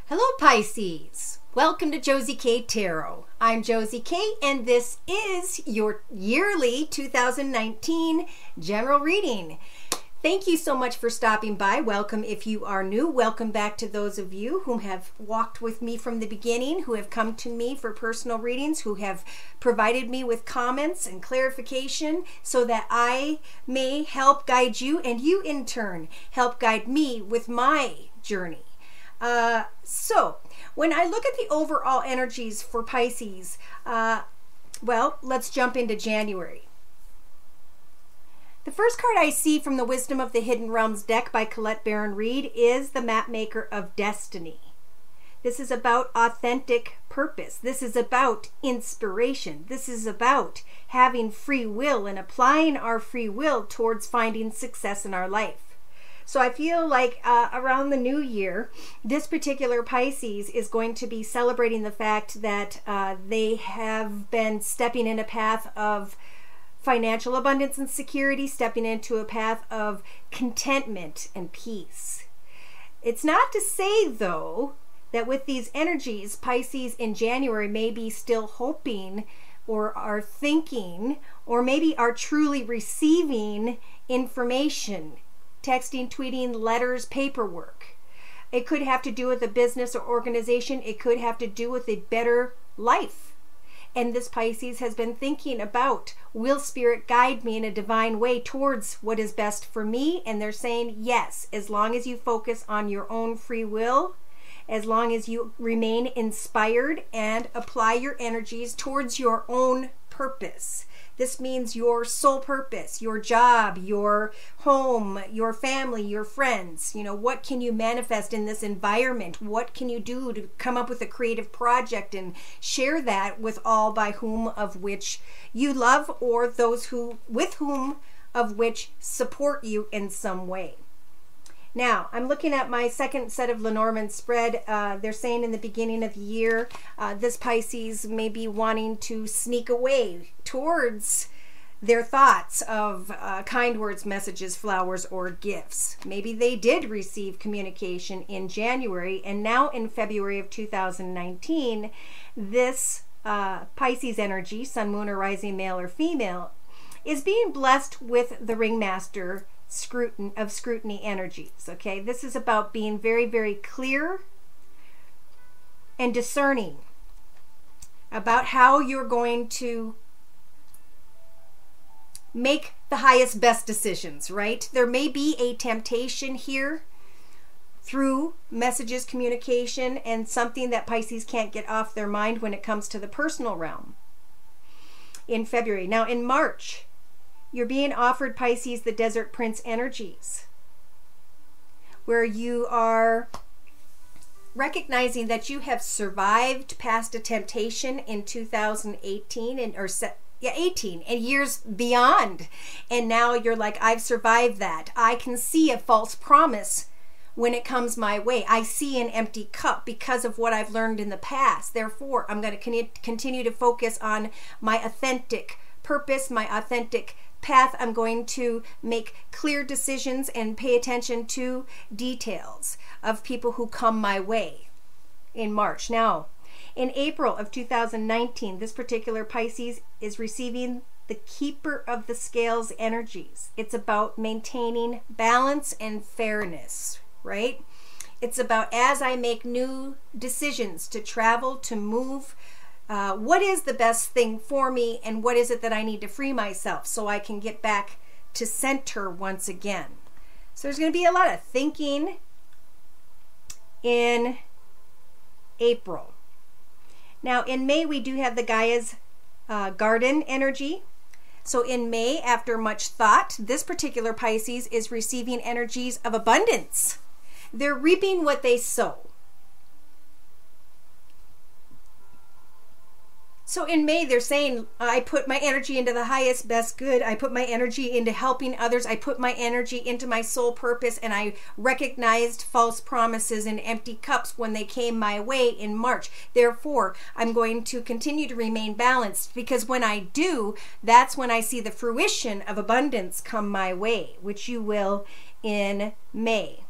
Hello Pisces, welcome to Josie K Tarot. I'm Josie K and this is your yearly 2019 general reading. Thank you so much for stopping by. Welcome if you are new. Welcome back to those of you who have walked with me from the beginning, who have come to me for personal readings, who have provided me with comments and clarification so that I may help guide you and you in turn help guide me with my journey. So when I look at the overall energies for Pisces, well, let's jump into January. The first card I see from the Wisdom of the Hidden Realms deck by Colette Baron Reed is the Mapmaker of Destiny. This is about authentic purpose. This is about inspiration. This is about having free will and applying our free will towards finding success in our life. So I feel like around the new year, this particular Pisces is going to be celebrating the fact that they have been stepping in a path of financial abundance and security, stepping into a path of contentment and peace. It's not to say, though, that with these energies, Pisces in January may be still hoping or are thinking or maybe are truly receiving information. Texting, tweeting, letters, paperwork. It could have to do with a business or organization. It could have to do with a better life. And this Pisces has been thinking about, will Spirit guide me in a divine way towards what is best for me? And they're saying yes, as long as you focus on your own free will, as long as you remain inspired and apply your energies towards your own purpose. This means your soul purpose, your job, your home, your family, your friends. You know, what can you manifest in this environment? What can you do to come up with a creative project and share that with all by whom of which you love or those who with whom of which support you in some way? Now, I'm looking at my second set of Lenormand spread. They're saying in the beginning of the year, this Pisces may be wanting to sneak away towards their thoughts of kind words, messages, flowers, or gifts. Maybe they did receive communication in January, and now in February of 2019, this Pisces energy, sun, moon, or rising male or female, is being blessed with the ringmaster scrutiny energies. Okay, this is about being very, very clear and discerning about how you're going to make the highest, best decisions, right? There may be a temptation here through messages, communication, and something that Pisces can't get off their mind when it comes to the personal realm in February. Now in March, you're being offered, Pisces, the Desert Prince energies, where you are recognizing that you have survived past a temptation in 2018 and 18 and years beyond, and now you're like, I've survived that. I can see a false promise when it comes my way. I see an empty cup because of what I've learned in the past. Therefore, I'm going to continue to focus on my authentic purpose, my authentic path. I'm going to make clear decisions and pay attention to details of people who come my way in March. Now, in April of 2019, this particular Pisces is receiving the Keeper of the Scales energies. It's about maintaining balance and fairness, right? It's about, as I make new decisions to travel, to move, what is the best thing for me, and what is it that I need to free myself so I can get back to center once again. So there's going to be a lot of thinking in April. Now in May, we do have the Gaia's garden energy. So in May, after much thought, this particular Pisces is receiving energies of abundance. They're reaping what they sow. So in May, they're saying, I put my energy into the highest, best good. I put my energy into helping others. I put my energy into my soul purpose, and I recognized false promises and empty cups when they came my way in March. Therefore, I'm going to continue to remain balanced, because when I do, that's when I see the fruition of abundance come my way, which you will in May.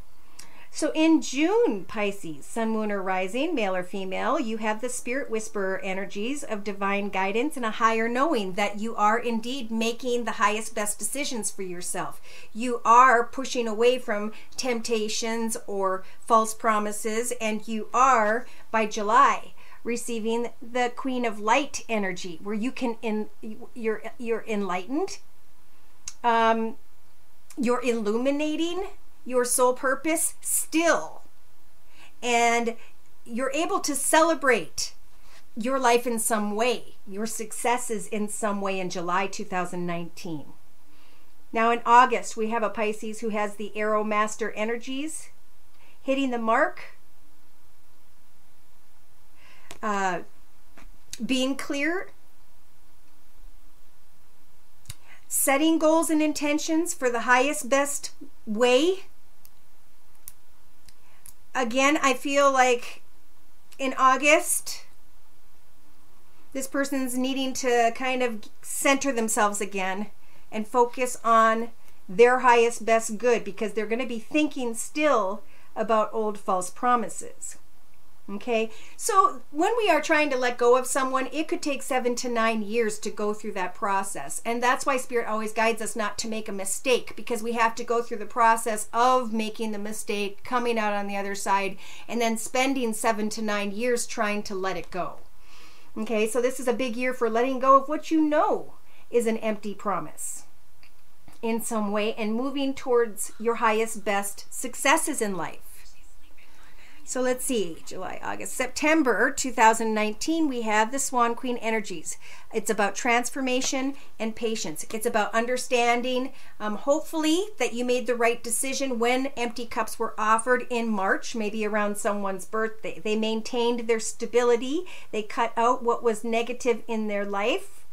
So in June, Pisces, sun, moon, or rising, male or female, you have the spirit whisperer energies of divine guidance and a higher knowing that you are indeed making the highest, best decisions for yourself. You are pushing away from temptations or false promises, and you are, by July, receiving the Queen of Light energy, where you can, you're enlightened, you're illuminating your soul purpose still, and you're able to celebrate your life in some way, your successes in some way in July 2019. Now in August, we have a Pisces who has the Arrow Master energies, hitting the mark, being clear, setting goals and intentions for the highest, best way. Again, I feel like in August, this person's needing to kind of center themselves again and focus on their highest, best good, because they're going to be thinking still about old false promises. Okay, so when we are trying to let go of someone, it could take 7 to 9 years to go through that process. And that's why Spirit always guides us not to make a mistake, because we have to go through the process of making the mistake, coming out on the other side, and then spending 7 to 9 years trying to let it go. Okay, so this is a big year for letting go of what you know is an empty promise in some way and moving towards your highest, best successes in life. So let's see, July, August, September 2019, we have the Swan Queen energies. It's about transformation and patience. It's about understanding, hopefully, that you made the right decision when empty cups were offered in March, maybe around someone's birthday. They maintained their stability. They cut out what was negative in their life.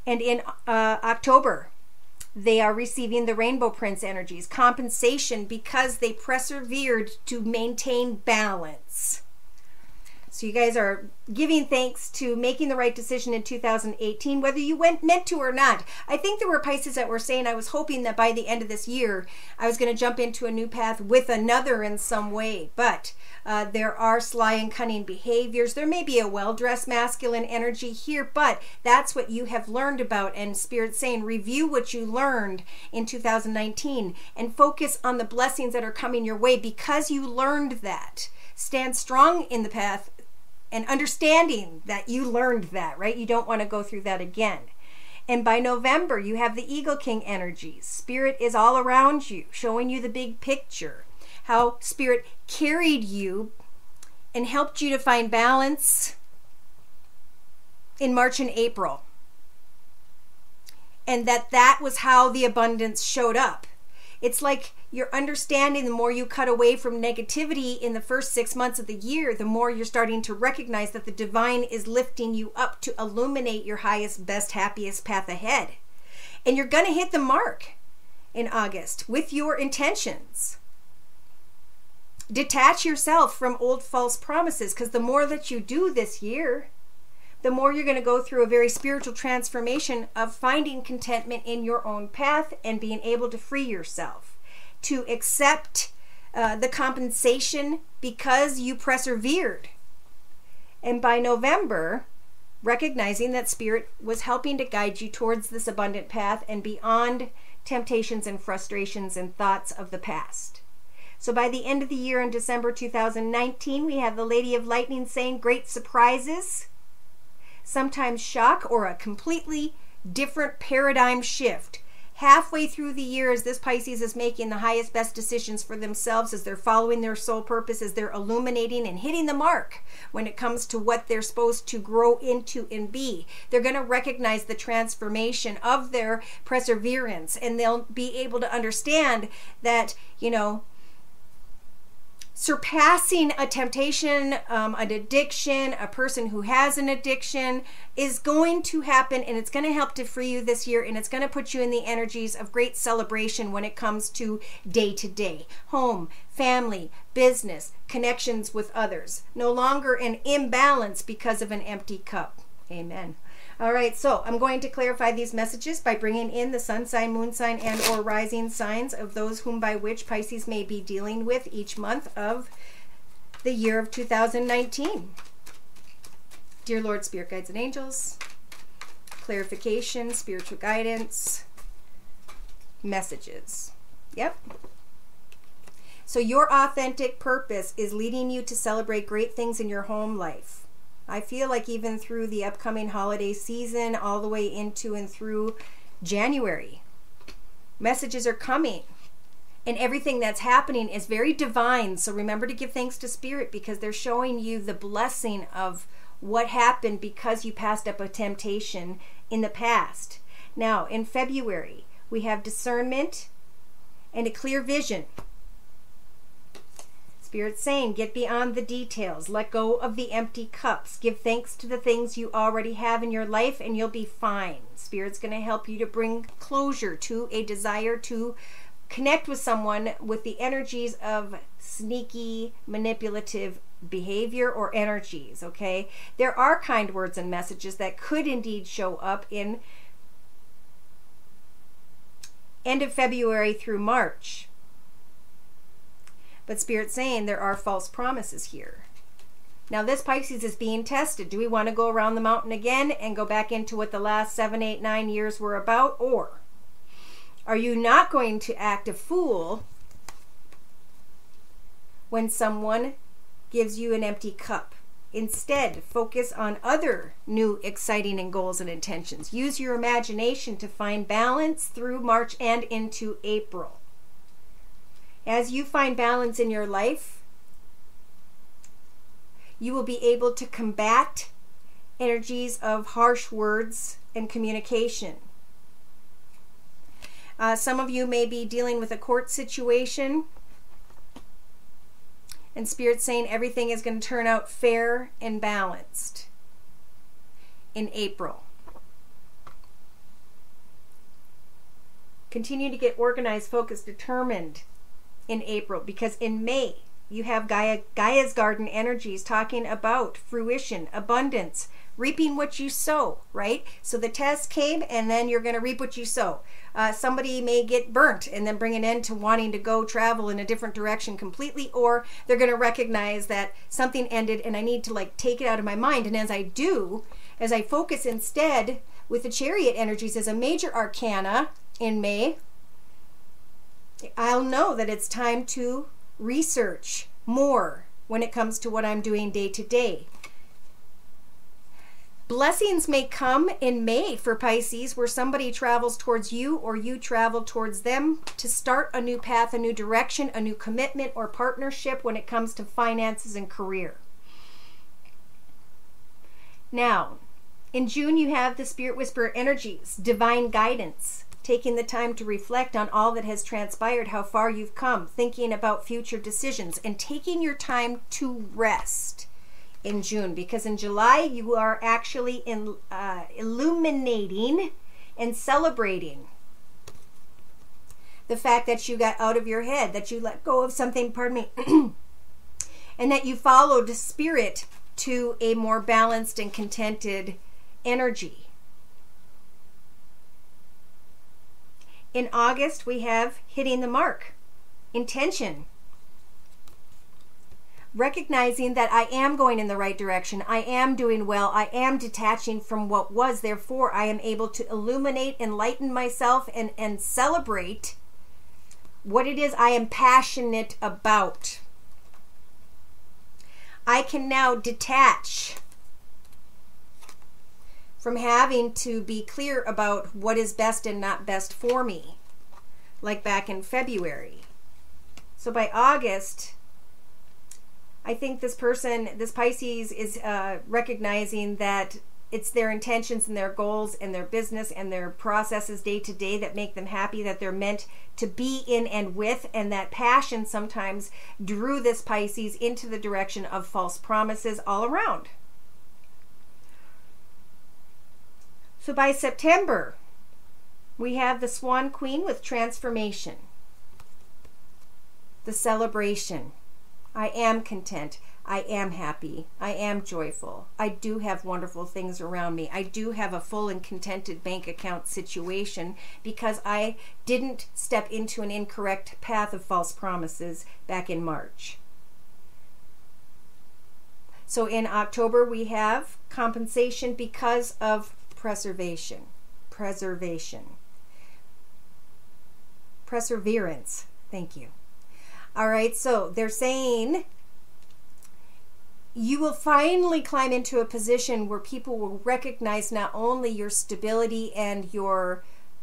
And in October, they are receiving the Rainbow Prince energies, compensation because they persevered to maintain balance. So you guys are giving thanks to making the right decision in 2018, whether you meant to or not. I think there were Pisces that were saying, I was hoping that by the end of this year, I was going to jump into a new path with another in some way. But there are sly and cunning behaviors. There may be a well-dressed masculine energy here, but that's what you have learned about. And Spirit's saying, review what you learned in 2019 and focus on the blessings that are coming your way because you learned that. Stand strong in the path and understanding that you learned that, right? You don't want to go through that again. And by November, you have the Eagle King energies. Spirit is all around you, showing you the big picture. How Spirit carried you and helped you to find balance in March and April. And that was how the abundance showed up. It's like you're understanding the more you cut away from negativity in the first 6 months of the year, the more you're starting to recognize that the divine is lifting you up to illuminate your highest, best, happiest path ahead. And you're going to hit the mark in August with your intentions. Detach yourself from old false promises, because the more that you do this year, the more you're going to go through a very spiritual transformation of finding contentment in your own path and being able to free yourself, to accept the compensation because you persevered. And by November, recognizing that Spirit was helping to guide you towards this abundant path and beyond temptations and frustrations and thoughts of the past. So by the end of the year in December 2019, we have the Lady of Lightning saying great surprises, sometimes shock, or a completely different paradigm shift. Halfway through the year, as this Pisces is making the highest, best decisions for themselves, as they're following their soul purpose, as they're illuminating and hitting the mark when it comes to what they're supposed to grow into and be. They're going to recognize the transformation of their perseverance, and they'll be able to understand that, you know, surpassing a temptation, an addiction, a person who has an addiction is going to happen, and it's going to help to free you this year, and it's going to put you in the energies of great celebration when it comes to day to day, home, family, business, connections with others. No longer an imbalance because of an empty cup. Amen. All right, so I'm going to clarify these messages by bringing in the sun sign, moon sign, and or rising signs of those whom by which Pisces may be dealing with each month of the year of 2019. Dear Lord, Spirit Guides and Angels, clarification, spiritual guidance, messages. Yep. So your authentic purpose is leading you to celebrate great things in your home life. I feel like even through the upcoming holiday season, all the way into and through January, messages are coming. And everything that's happening is very divine. So remember to give thanks to Spirit, because they're showing you the blessing of what happened because you passed up a temptation in the past. Now, in February, we have discernment and a clear vision. Spirit's saying, get beyond the details. Let go of the empty cups. Give thanks to the things you already have in your life, and you'll be fine. Spirit's going to help you to bring closure to a desire to connect with someone with the energies of sneaky, manipulative behavior or energies, okay? There are kind words and messages that could indeed show up in end of February through March. But Spirit's saying there are false promises here. Now this Pisces is being tested. Do we want to go around the mountain again and go back into what the last 7, 8, 9 years were about? Or are you not going to act a fool when someone gives you an empty cup? Instead, focus on other new exciting and goals and intentions. Use your imagination to find balance through March and into April. As you find balance in your life, you will be able to combat energies of harsh words and communication. Some of you may be dealing with a court situation, and Spirit's saying everything is going to turn out fair and balanced in April. Continue to get organized, focused, determined in April, because in May you have Gaia's garden energies talking about fruition, abundance, reaping what you sow, right? So the test came, and then you're going to reap what you sow. Somebody may get burnt and then bring an end to wanting to go travel in a different direction completely, or they're going to recognize that something ended and I need to like take it out of my mind. And as I do, as I focus instead with the Chariot energies as a major arcana in May, I'll know that it's time to research more when it comes to what I'm doing day to day. Blessings may come in May for Pisces, where somebody travels towards you or you travel towards them to start a new path, a new direction, a new commitment or partnership when it comes to finances and career. Now, in June, you have the Spirit Whisperer energies, divine guidance, taking the time to reflect on all that has transpired, how far you've come, thinking about future decisions, and taking your time to rest in June, because in July you are actually illuminating and celebrating the fact that you got out of your head, that you let go of something, pardon me, and that you followed Spirit to a more balanced and contented energy. In August, we have hitting the mark, intention. Recognizing that I am going in the right direction, I am doing well, I am detaching from what was, therefore I am able to illuminate, enlighten myself, and celebrate what it is I am passionate about. I can now detach from having to be clear about what is best and not best for me, like back in February. So by August, I think this person, this Pisces, is recognizing that it's their intentions and their goals and their business and their processes day to day that make them happy, that they're meant to be in and with, and that passion sometimes drew this Pisces into the direction of false promises all around. So by September, we have the Swan Queen with transformation, the celebration. I am content. I am happy. I am joyful. I do have wonderful things around me. I do have a full and contented bank account situation because I didn't step into an incorrect path of false promises back in March. So in October, we have compensation because of preservation. Perseverance. Thank you. All right, so they're saying you will finally climb into a position where people will recognize not only your stability and your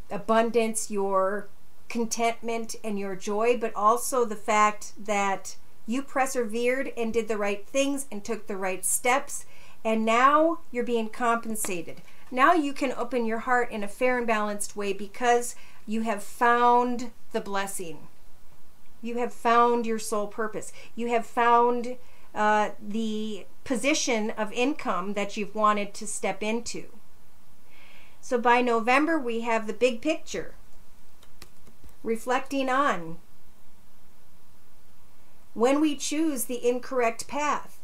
abundance, your contentment and your joy, but also the fact that you persevered and did the right things and took the right steps, and now you're being compensated. Now you can open your heart in a fair and balanced way because you have found the blessing. You have found your soul purpose. You have found the position of income that you've wanted to step into. So by November, we have the big picture, reflecting on when we choose the incorrect path.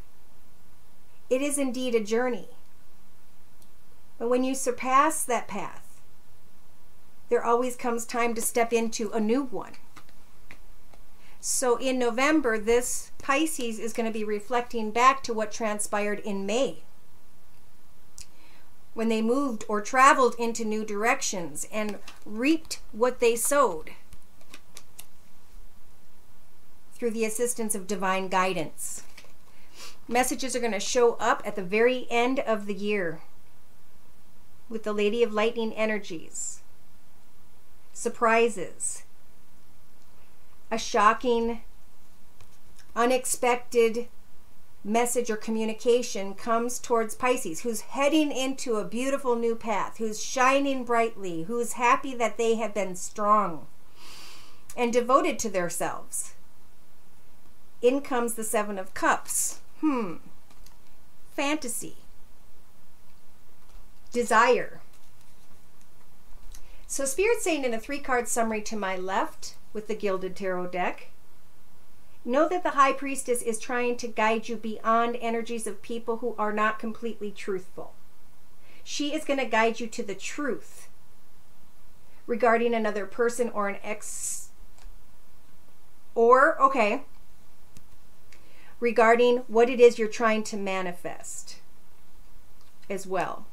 It is indeed a journey. But when you surpass that path, there always comes time to step into a new one. So in November, this Pisces is going to be reflecting back to what transpired in May, when they moved or traveled into new directions and reaped what they sowed through the assistance of divine guidance. Messages are going to show up at the very end of the year with the Lady of Lightning energies. Surprises. A shocking, unexpected message or communication comes towards Pisces, who's heading into a beautiful new path, who's shining brightly, who's happy that they have been strong and devoted to themselves. In comes the Seven of Cups. Fantasy. Desire. So Spirit's saying in a 3-card summary to my left with the Gilded Tarot deck, know that the High Priestess is trying to guide you beyond energies of people who are not completely truthful. She is going to guide you to the truth regarding another person or an ex, or, regarding what it is you're trying to manifest as well.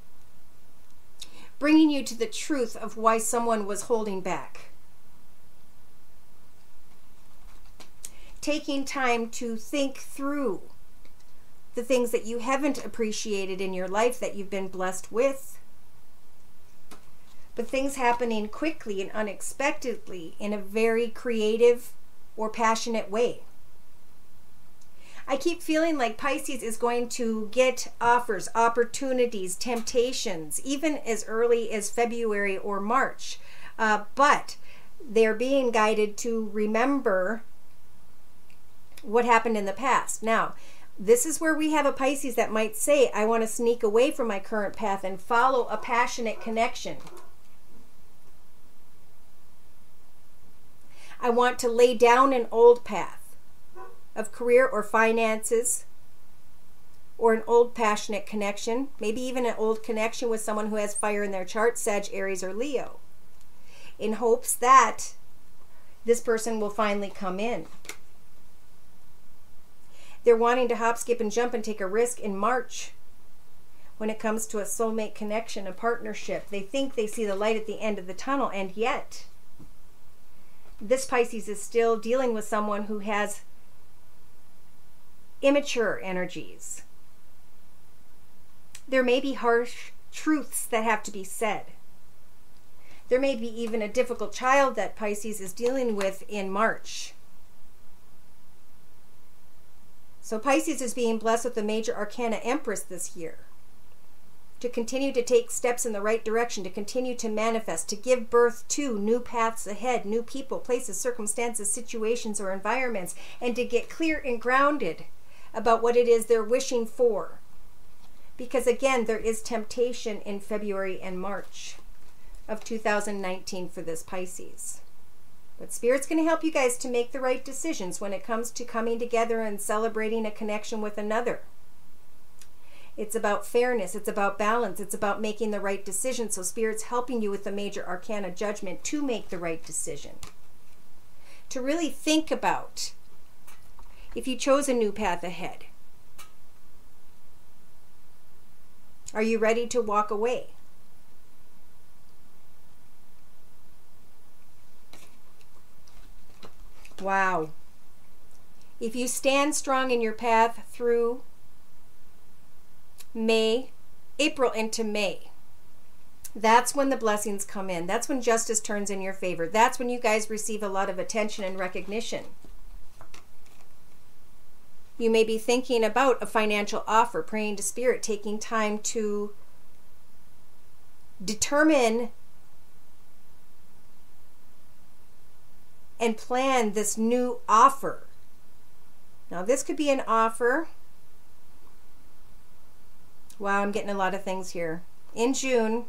Bringing you to the truth of why someone was holding back. Taking time to think through the things that you haven't appreciated in your life that you've been blessed with. But things happening quickly and unexpectedly in a very creative or passionate way. I keep feeling like Pisces is going to get offers, opportunities, temptations, even as early as February or March. But they're being guided to remember what happened in the past. Now, this is where we have a Pisces that might say, I want to sneak away from my current path and follow a passionate connection. I want to lay down an old path of career or finances, or an old passionate connection, maybe even an old connection with someone who has fire in their chart, Sag, Aries, or Leo, in hopes that this person will finally come in. They're wanting to hop, skip, and jump and take a risk in March when it comes to a soulmate connection, a partnership. They think they see the light at the end of the tunnel, and yet this Pisces is still dealing with someone who has immature energies. There may be harsh truths that have to be said. There may be even a difficult child that Pisces is dealing with in March. So Pisces is being blessed with the major arcana Empress this year, to continue to take steps in the right direction, to continue to manifest, to give birth to new paths ahead, new people, places, circumstances, situations, or environments, and to get clear and grounded about what it is they're wishing for. Because again, there is temptation in February and March of 2019 for this Pisces. But balance. Spirit's going to help you guys to make the right decisions when it comes to coming together and celebrating a connection with another. It's about fairness. It's about balance. It's about making the right decision. So Spirit's helping you with the major arcana judgment to make the right decision. To really think about if you chose a new path ahead. Are you ready to walk away? Wow. If you stand strong in your path through April into May, that's when the blessings come in. That's when justice turns in your favor. That's when you guys receive a lot of attention and recognition. You may be thinking about a financial offer, praying to Spirit, taking time to determine and plan this new offer. Now, this could be an offer. Wow, I'm getting a lot of things here. In June,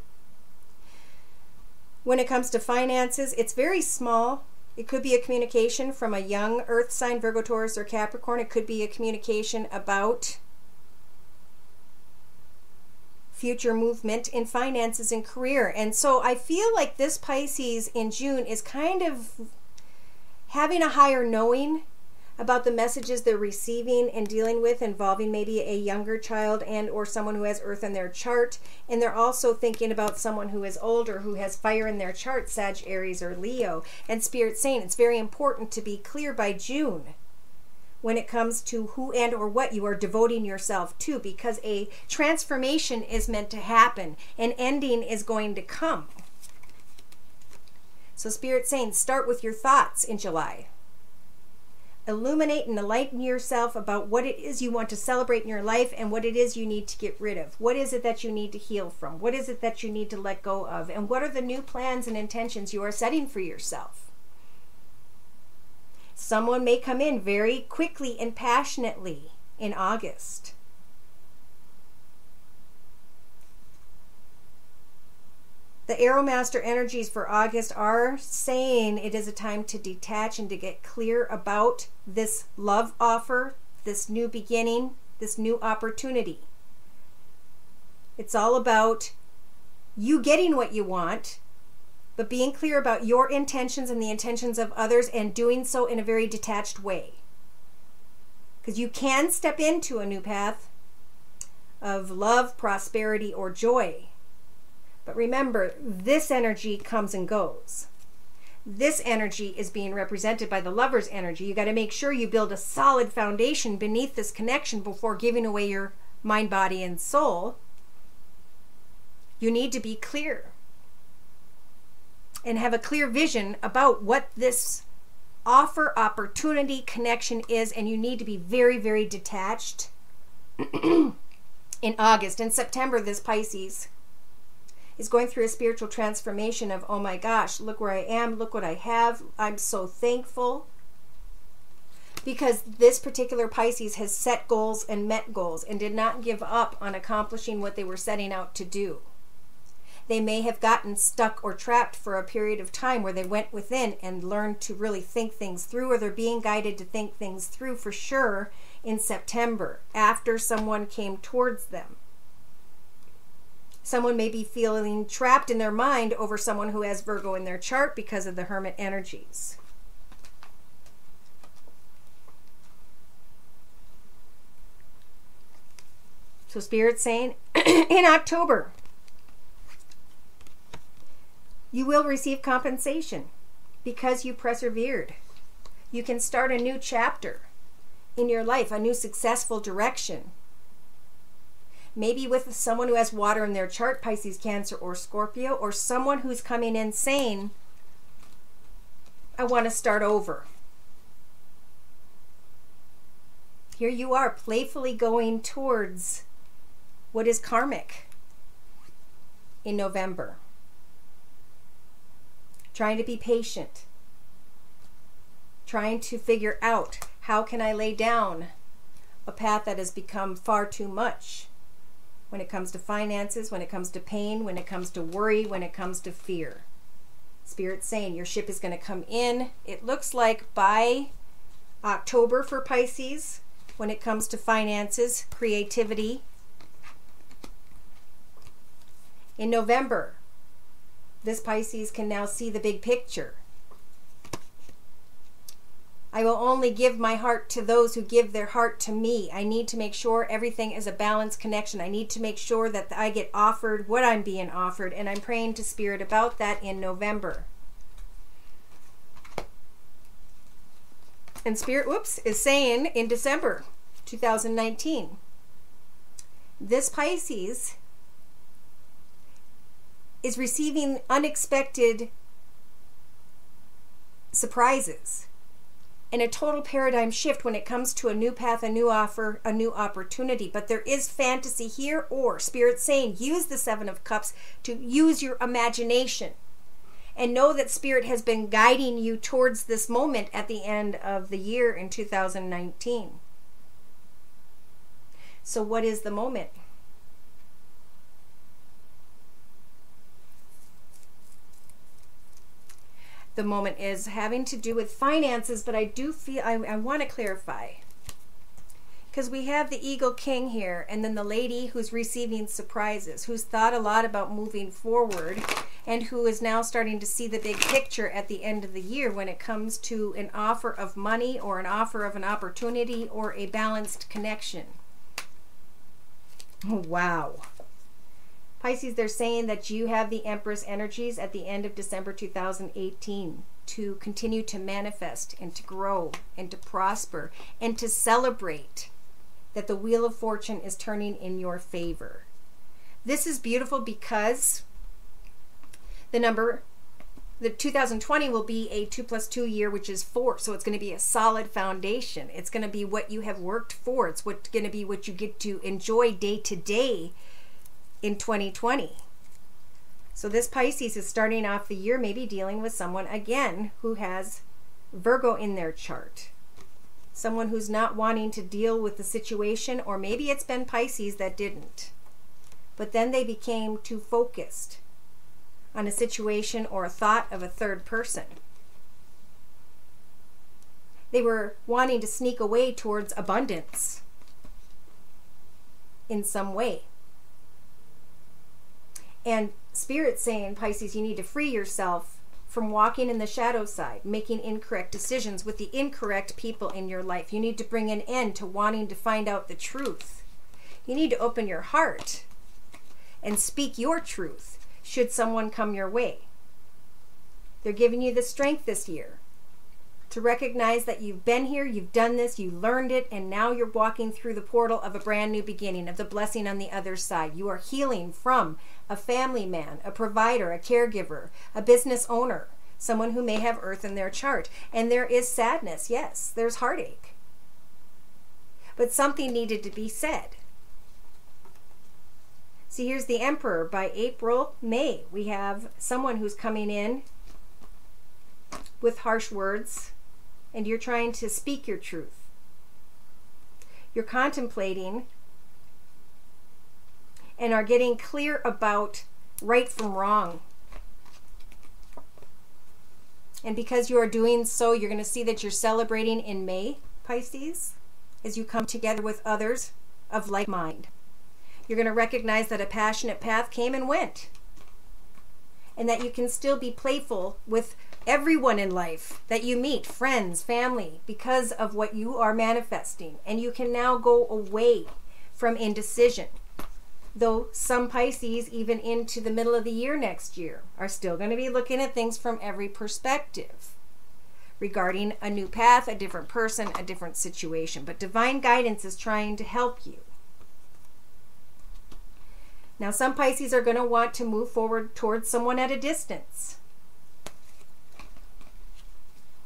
when it comes to finances, it's very small. It could be a communication from a young earth sign, Virgo, Taurus, or Capricorn. It could be a communication about future movement in finances and career. And so I feel like this Pisces in June is kind of having a higher knowing about the messages they're receiving and dealing with, involving maybe a younger child and or someone who has earth in their chart. And they're also thinking about someone who is older, who has fire in their chart, Sag, Aries, or Leo. And Spirit's saying it's very important to be clear by June when it comes to who and or what you are devoting yourself to, because a transformation is meant to happen. An ending is going to come. So Spirit's saying start with your thoughts in July. Illuminate and enlighten yourself about what it is you want to celebrate in your life and what it is you need to get rid of. What is it that you need to heal from? What is it that you need to let go of? And what are the new plans and intentions you are setting for yourself? Someone may come in very quickly and passionately in August. The Arrow Master energies for August are saying it is a time to detach and to get clear about this love offer, this new beginning, this new opportunity. It's all about you getting what you want, but being clear about your intentions and the intentions of others, and doing so in a very detached way. Because you can step into a new path of love, prosperity, or joy. But remember, this energy comes and goes. This energy is being represented by the Lover's energy. You got to make sure you build a solid foundation beneath this connection before giving away your mind, body, and soul. You need to be clear and have a clear vision about what this offer, opportunity, connection is, and you need to be very, very detached in August. In September, this Pisces is going through a spiritual transformation of, oh my gosh, look where I am, look what I have, I'm so thankful. Because this particular Pisces has set goals and met goals and did not give up on accomplishing what they were setting out to do. They may have gotten stuck or trapped for a period of time where they went within and learned to really think things through, or they're being guided to think things through for sure in September after someone came towards them. Someone may be feeling trapped in their mind over someone who has Virgo in their chart because of the Hermit energies. So Spirit's saying in October, you will receive compensation because you persevered. You can start a new chapter in your life, a new successful direction. Maybe with someone who has water in their chart, Pisces, Cancer, or Scorpio, or someone who's coming in saying, I want to start over. Here you are, playfully going towards what is karmic in November. Trying to be patient. Trying to figure out, how can I lay down a path that has become far too much? When it comes to finances, when it comes to pain, when it comes to worry, when it comes to fear. Spirit's saying your ship is going to come in. It looks like by October for Pisces, when it comes to finances, creativity. In November, this Pisces can now see the big picture. I will only give my heart to those who give their heart to me. I need to make sure everything is a balanced connection. I need to make sure that I get offered what I'm being offered, and I'm praying to Spirit about that in November. And Spirit, is saying in December 2019, this Pisces is receiving unexpected surprises and a total paradigm shift when it comes to a new path, a new offer, a new opportunity. But there is fantasy here, or Spirit saying use the Seven of Cups to use your imagination. And know that Spirit has been guiding you towards this moment at the end of the year in 2019. So what is the moment? The moment is having to do with finances, but I do feel, I want to clarify. Because we have the Eagle King here, and then the lady who's receiving surprises, who's thought a lot about moving forward, and who is now starting to see the big picture at the end of the year when it comes to an offer of money or an offer of an opportunity or a balanced connection. Oh, wow. Pisces, they're saying that you have the Empress energies at the end of December 2018 to continue to manifest and to grow and to prosper and to celebrate that the Wheel of Fortune is turning in your favor. This is beautiful because the 2020 will be a 2 + 2 year, which is 4. So it's going to be a solid foundation. It's going to be what you have worked for. It's going to be what you get to enjoy day to day in 2020. So this Pisces is starting off the year maybe dealing with someone, again, who has Virgo in their chart. Someone who's not wanting to deal with the situation, or maybe it's been Pisces that didn't. But then they became too focused on a situation or a thought of a third person. They were wanting to sneak away towards abundance in some way. And Spirit's saying, Pisces, you need to free yourself from walking in the shadow side, making incorrect decisions with the incorrect people in your life. You need to bring an end to wanting to find out the truth. You need to open your heart and speak your truth should someone come your way. They're giving you the strength this year to recognize that you've been here, you've done this, you learned it, and now you're walking through the portal of a brand new beginning, of the blessing on the other side. You are healing from a family man, a provider, a caregiver, a business owner, someone who may have Earth in their chart. And there is sadness, yes, there's heartache. But something needed to be said. See, here's the Emperor. By April, May, we have someone who's coming in with harsh words, and you're trying to speak your truth. You're contemplating and are getting clear about right from wrong. And because you are doing so, you're going to see that you're celebrating in May, Pisces, as you come together with others of like mind. You're going to recognize that a passionate path came and went, and that you can still be playful with everyone in life that you meet, friends, family, because of what you are manifesting. And you can now go away from indecision. Though some Pisces, even into the middle of the year next year, are still going to be looking at things from every perspective regarding a new path, a different person, a different situation. But divine guidance is trying to help you. Now, some Pisces are going to want to move forward towards someone at a distance.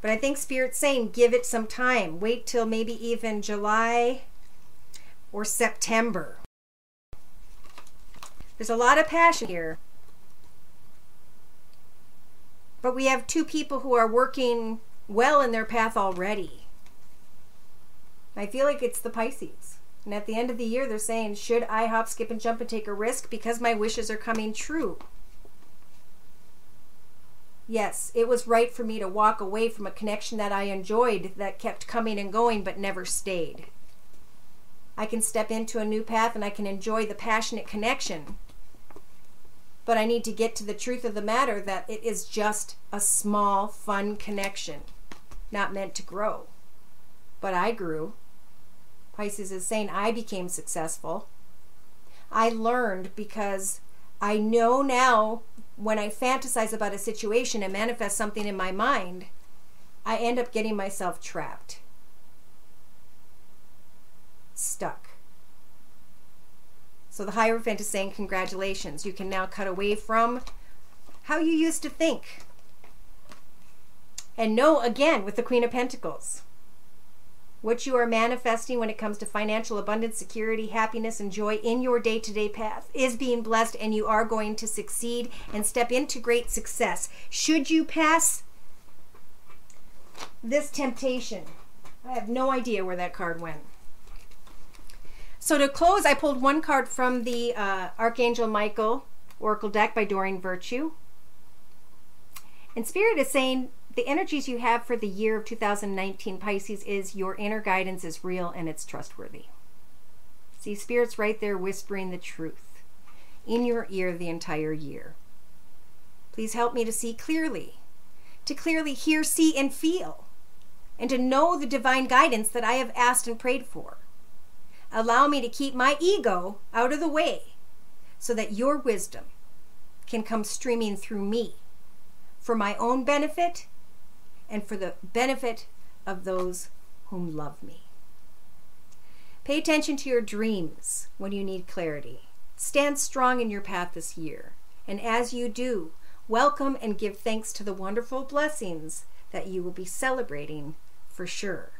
But I think Spirit's saying give it some time. Wait till maybe even July or September. There's a lot of passion here. But we have two people who are working well in their path already. I feel like it's the Pisces. And at the end of the year, they're saying, should I hop, skip, and jump and take a risk because my wishes are coming true? Yes, it was right for me to walk away from a connection that I enjoyed, that kept coming and going but never stayed. I can step into a new path and I can enjoy the passionate connection. But I need to get to the truth of the matter that it is just a small, fun connection, not meant to grow. But I grew. Pisces is saying I became successful. I learned because I know now when I fantasize about a situation and manifest something in my mind, I end up getting myself trapped. Stuck. So the Hierophant is saying, congratulations. You can now cut away from how you used to think. And know again with the Queen of Pentacles, what you are manifesting when it comes to financial abundance, security, happiness, and joy in your day-to-day path is being blessed, and you are going to succeed and step into great success. Should you pass this temptation? I have no idea where that card went. So to close, I pulled one card from the Archangel Michael Oracle deck by Doreen Virtue. And Spirit is saying the energies you have for the year of 2019, Pisces, is your inner guidance is real and it's trustworthy. See, Spirit's right there whispering the truth in your ear the entire year. Please help me to see clearly, to clearly hear, see, and feel, and to know the divine guidance that I have asked and prayed for. Allow me to keep my ego out of the way so that your wisdom can come streaming through me for my own benefit and for the benefit of those whom love me. Pay attention to your dreams when you need clarity. Stand strong in your path this year. And as you do, welcome and give thanks to the wonderful blessings that you will be celebrating for sure.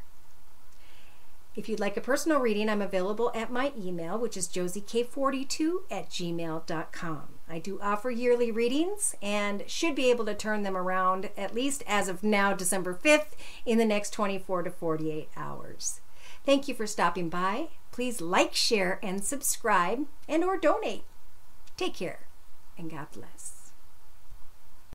If you'd like a personal reading, I'm available at my email, which is josiek42@gmail.com. I do offer yearly readings and should be able to turn them around, at least as of now, December 5th, in the next 24 to 48 hours. Thank you for stopping by. Please like, share, and subscribe, and or donate. Take care, and God bless.